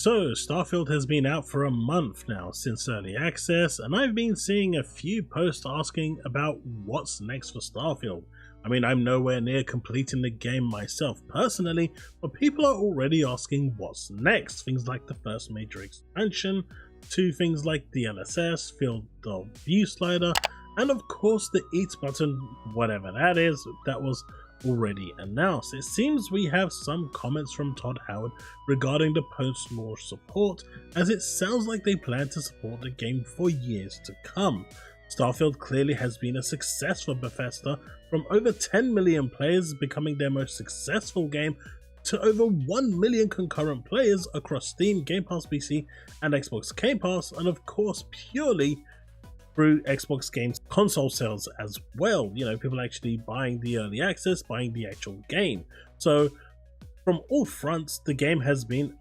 So, Starfield has been out for a month now since early access, and I've been seeing a few posts asking about what's next for Starfield. I mean, I'm nowhere near completing the game myself personally, but people are already asking what's next. Things like the first major expansion, to things like the LSS, Field of View slider, and of course the Eat button, whatever that is, that was already announced. It seems we have some comments from Todd Howard regarding the post-launch support, as it sounds like they plan to support the game for years to come. Starfield clearly has been a success for Bethesda, from over 10 million players becoming their most successful game to over 1 million concurrent players across Steam, Game Pass PC and Xbox Game Pass, and of course purely through Xbox Games console sales as well. You know, people actually buying the early access, buying the actual game. So from all fronts, the game has been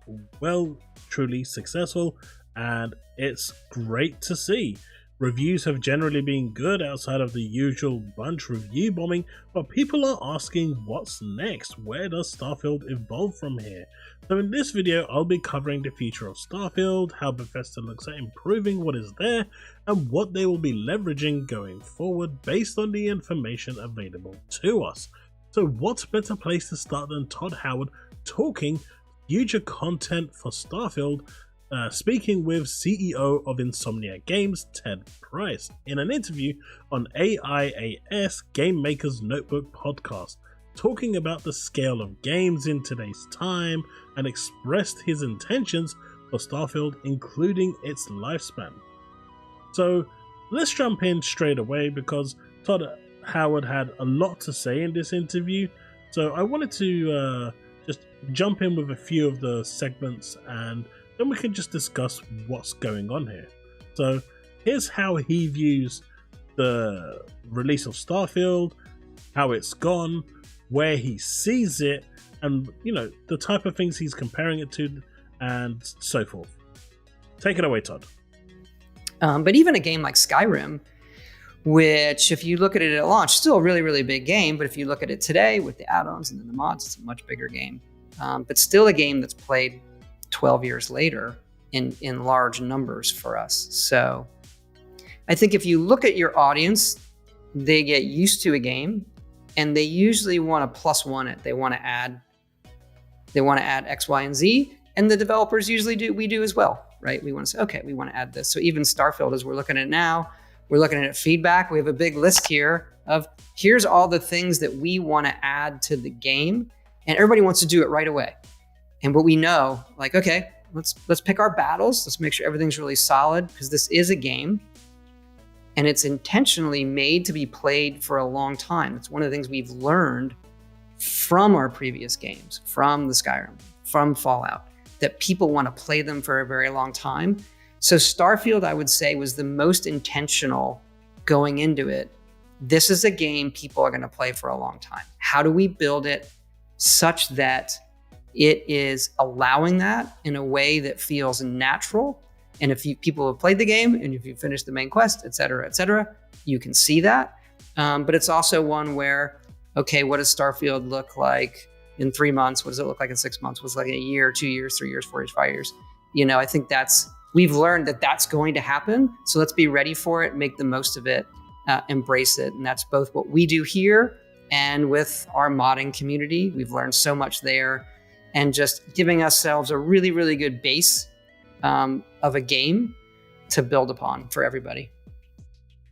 truly successful, and it's great to see. Reviews have generally been good outside of the usual bunch review bombing, but people are asking what's next, where does Starfield evolve from here? So in this video I'll be covering the future of Starfield, how Bethesda looks at improving what is there, and what they will be leveraging going forward based on the information available to us. So what better place to start than Todd Howard talking future content for Starfield, speaking with CEO of Insomnia Games, Ted Price, in an interview on AIAS Game Maker's Notebook podcast, talking about the scale of games in today's time and expressed his intentions for Starfield, including its lifespan. So let's jump in straight away because Todd Howard had a lot to say in this interview. So I wanted to just jump in with a few of the segments, and then we can just discuss what's going on here. So here's how he views the release of Starfield, how it's gone, where he sees it, and you know, the type of things he's comparing it to, and so forth. Take it away, Todd. But even a game like Skyrim, which if you look at it at launch, still a really, really big game, but if you look at it today with the add-ons and then the mods, it's a much bigger game. But still a game that's played 12 years later in large numbers for us. So I think if you look at your audience, they get used to a game and they usually want to plus one it. They want to add X, Y, and Z. And the developers usually do, we do as well, right? We want to say, okay, we want to add this. So even Starfield, as we're looking at it now, we're looking at feedback. We have a big list here of here's all the things that we want to add to the game. And everybody wants to do it right away. And what we know, like, okay, let's pick our battles. Let's make sure everything's really solid, because this is a game and it's intentionally made to be played for a long time. It's one of the things we've learned from our previous games, from the Skyrim, from Fallout, that people want to play them for a very long time. So Starfield, I would say, was the most intentional going into it. This is a game people are going to play for a long time. How do we build it such that it is allowing that in a way that feels natural? And if people have played the game and if you finish the main quest, et cetera, you can see that. But it's also one where, okay, what does Starfield look like in 3 months? What does it look like in 6 months? What's it like in a year, 2 years, 3 years, 4 years, 5 years? You know, I think we've learned that that's going to happen. So let's be ready for it, make the most of it, embrace it. And that's both what we do here and with our modding community. We've learned so much there, and just giving ourselves a really, really good base of a game to build upon for everybody.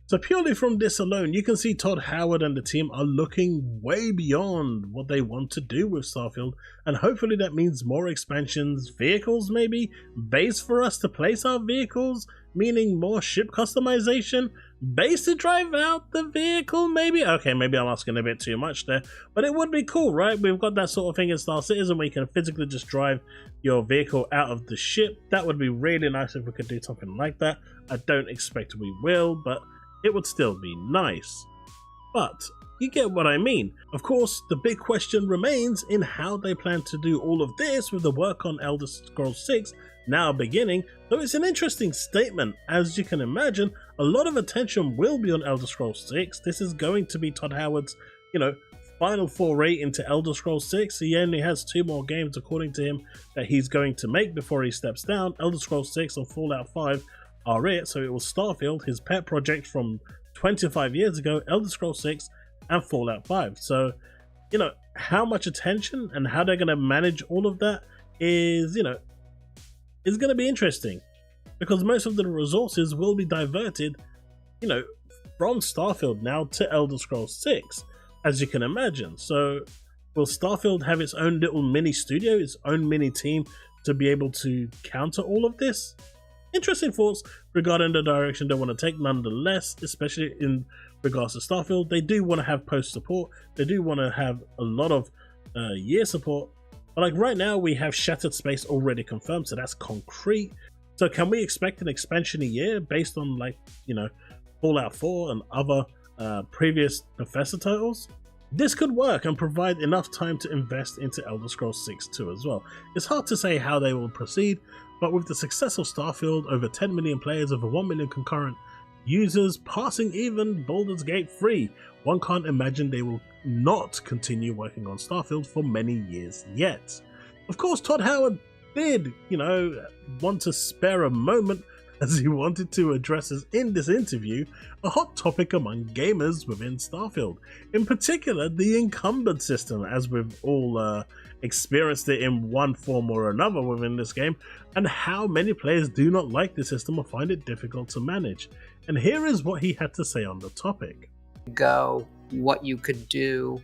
So purely from this alone, you can see Todd Howard and the team are looking way beyond what they want to do with Starfield, and hopefully that means more expansions, vehicles maybe, base for us to place our vehicles, meaning more ship customization, base to drive out the vehicle maybe? Okay, maybe I'm asking a bit too much there, but it would be cool, right? We've got that sort of thing in Star Citizen where you can physically just drive your vehicle out of the ship. That would be really nice if we could do something like that. I don't expect we will, but it would still be nice. But you get what I mean. Of course, the big question remains in how they plan to do all of this with the work on Elder Scrolls 6 now beginning, though it's an interesting statement. As you can imagine, a lot of attention will be on Elder Scrolls 6. This is going to be Todd Howard's, final foray into Elder Scrolls 6. He only has 2 more games, according to him, that he's going to make before he steps down. Elder Scrolls 6 and Fallout 5 are it, so it was Starfield, his pet project from 25 years ago, Elder Scrolls 6 and Fallout 5. So, you know, how much attention and how they're going to manage all of that is, you know, is going to be interesting, because most of the resources will be diverted, you know, from Starfield now to Elder Scrolls 6, as you can imagine. So will Starfield have its own little mini studio, its own mini team to be able to counter all of this? Interesting thoughts regarding the direction they want to take nonetheless, especially in regards to Starfield. They do want to have post support, they do want to have a lot of year support, but like right now we have Shattered Space already confirmed, so that's concrete. So can we expect an expansion a year based on, like, you know, Fallout 4 and other previous Bethesda titles? This could work and provide enough time to invest into Elder Scrolls 6 too as well. It's hard to say how they will proceed, but with the success of Starfield, over 10 million players, over 1 million concurrent users, passing even Baldur's Gate 3, one can't imagine they will not continue working on Starfield for many years yet. Of course, Todd Howard did, you know, want to spare a moment, as he wanted to address in this interview a hot topic among gamers within Starfield, in particular the encumbered system, as we've all experienced it in one form or another within this game, and how many players do not like the system or find it difficult to manage. And here is what he had to say on the topic. What you could do.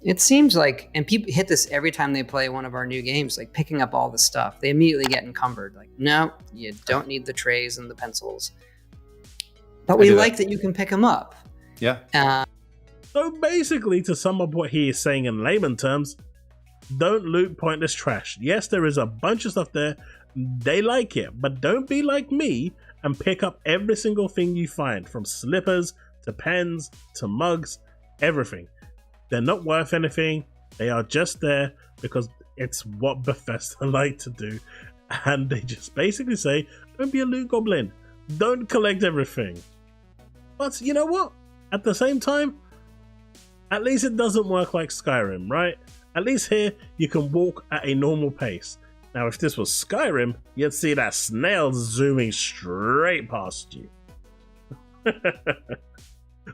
It seems like, and people hit this every time they play one of our new games, like picking up all the stuff. They immediately get encumbered. Like, no, you don't need the trays and the pencils. But we like that you can pick them up. Yeah. So basically, to sum up what he is saying in layman terms, don't loot pointless trash. Yes, there is a bunch of stuff there. They like it, but don't be like me and pick up every single thing you find, from slippers to pens to mugs, everything. They're not worth anything. They are just there because it's what Bethesda like to do. And they just basically say, don't be a loot goblin. Don't collect everything. But you know what? At the same time, at least it doesn't work like Skyrim, right? At least here, you can walk at a normal pace. Now, if this was Skyrim, you'd see that snail zooming straight past you.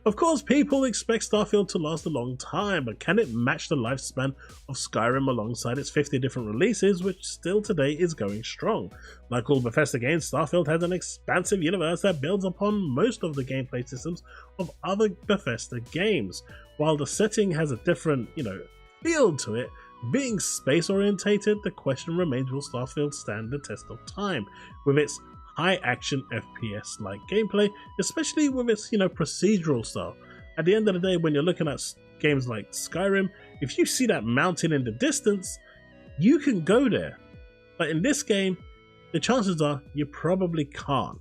Of course, people expect Starfield to last a long time, but can it match the lifespan of Skyrim alongside its 50 different releases, which still today is going strong? Like all Bethesda games, Starfield has an expansive universe that builds upon most of the gameplay systems of other Bethesda games. While the setting has a different, you know, feel to it, being space orientated, the question remains, will Starfield stand the test of time with its high action FPS like gameplay, especially with its, you know, procedural style. At the end of the day, when you're looking at games like Skyrim, if you see that mountain in the distance, you can go there. But in this game, the chances are you probably can't,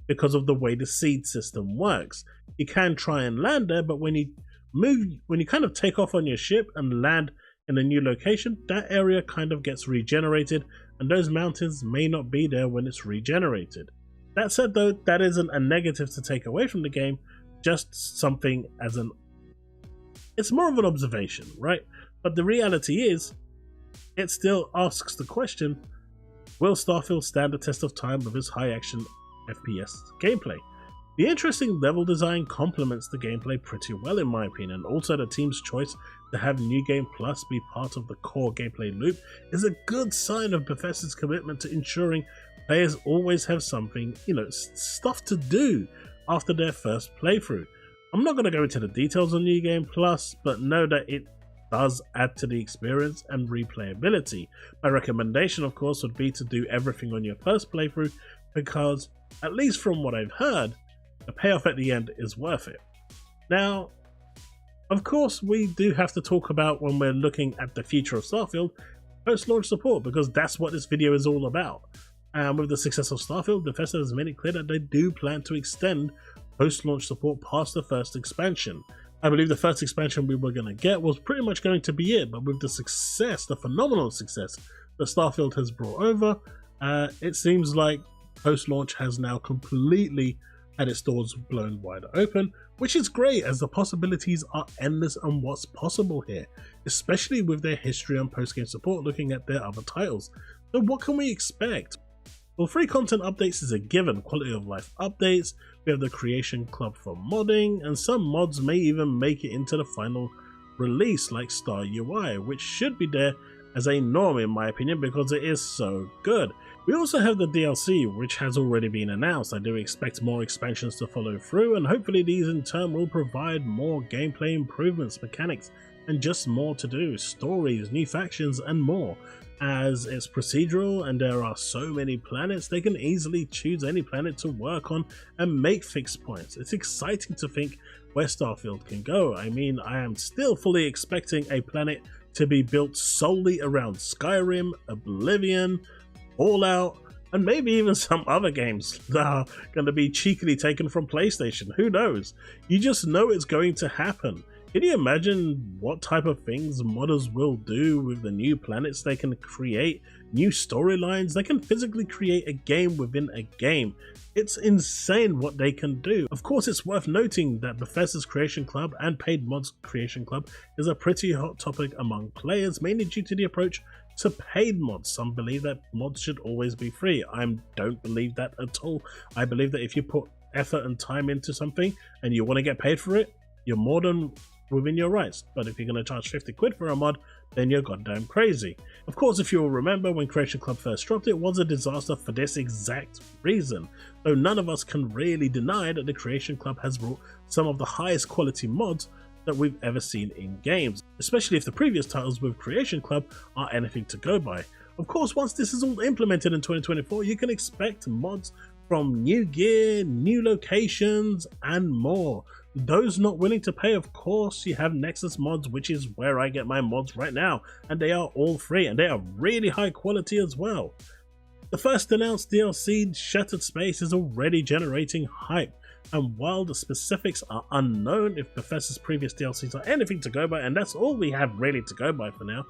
because of the way the seed system works. You can try and land there, but when you kind of take off on your ship and land in a new location, that area kind of gets regenerated, and those mountains may not be there when it's regenerated. That said though, that isn't a negative to take away from the game, just something as it's more of an observation, right? But the reality is, it still asks the question, will Starfield stand the test of time with its high action FPS gameplay? The interesting level design complements the gameplay pretty well in my opinion. Also, the team's choice to have New Game Plus be part of the core gameplay loop is a good sign of Bethesda's commitment to ensuring players always have something, you know, stuff to do after their first playthrough. I'm not going to go into the details on New Game Plus, but know that it does add to the experience and replayability. My recommendation, of course, would be to do everything on your first playthrough, because, at least from what I've heard, the payoff at the end is worth it. Now, of course, we do have to talk about, when we're looking at the future of Starfield, post-launch support, because that's what this video is all about. And with the success of Starfield, Bethesda has made it clear that they do plan to extend post-launch support past the first expansion. I believe the first expansion we were going to get was pretty much going to be it, but with the success, the phenomenal success that Starfield has brought over, it seems like post-launch has now completely had its doors blown wide open, which is great as the possibilities are endless on what's possible here, especially with their history and post-game support looking at their other titles. So what can we expect? Well, free content updates is a given, quality of life updates, we have the Creation Club for modding, and some mods may even make it into the final release like Star UI, which should be there as a norm in my opinion because it is so good. We also have the DLC, which has already been announced. I do expect more expansions to follow through, and hopefully these in turn will provide more gameplay improvements, mechanics, and just more to do, stories, new factions, and more. As it's procedural and there are so many planets, they can easily choose any planet to work on and make fixed points. It's exciting to think where Starfield can go. I mean, I am still fully expecting a planet to be built solely around Skyrim, Oblivion, Fallout, and maybe even some other games that are going to be cheekily taken from PlayStation. Who knows? You just know it's going to happen. Can you imagine what type of things modders will do with the new planets they can create, new storylines? They can physically create a game within a game. It's insane what they can do. Of course, it's worth noting that Bethesda's Creation Club and Paid Mods Creation Club is a pretty hot topic among players, mainly due to the approach to paid mods. Some believe that mods should always be free. I don't believe that at all. I believe that if you put effort and time into something and you want to get paid for it, you're more than within your rights. But if you're going to charge 50 quid for a mod, then you're goddamn crazy. Of course, if you'll remember, when Creation Club first dropped, it was a disaster for this exact reason. Though none of us can really deny that the Creation Club has brought some of the highest quality mods that we've ever seen in games, especially if the previous titles with Creation Club are anything to go by. Of course, once this is all implemented in 2024, you can expect mods from new gear, new locations, and more. Those not willing to pay, of course, you have Nexus Mods, which is where I get my mods right now, and they are all free, and they are really high quality as well. The first announced DLC, Shattered Space, is already generating hype, and while the specifics are unknown if Bethesda's previous DLCs are anything to go by, and that's all we have really to go by for now,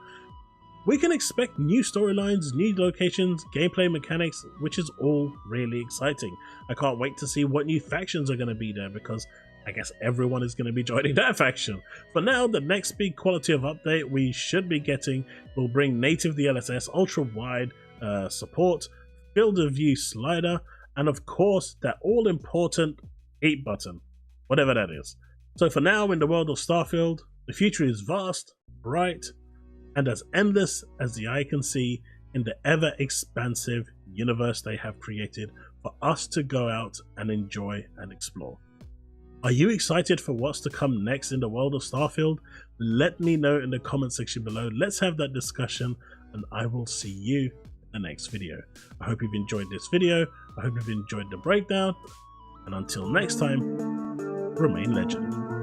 we can expect new storylines, new locations, gameplay mechanics, which is all really exciting. I can't wait to see what new factions are going to be there, because I guess everyone is going to be joining that faction. For now, the next big quality of update we should be getting will bring native DLSS, ultra-wide support, field of view slider, and of course that all-important eat button, whatever that is. So for now, in the world of Starfield, the future is vast, bright, and as endless as the eye can see in the ever-expansive universe they have created for us to go out and enjoy and explore. Are you excited for what's to come next in the world of Starfield? Let me know in the comment section below. Let's have that discussion, and I will see you in the next video. I hope you've enjoyed this video. I hope you've enjoyed the breakdown. And until next time, remain legend.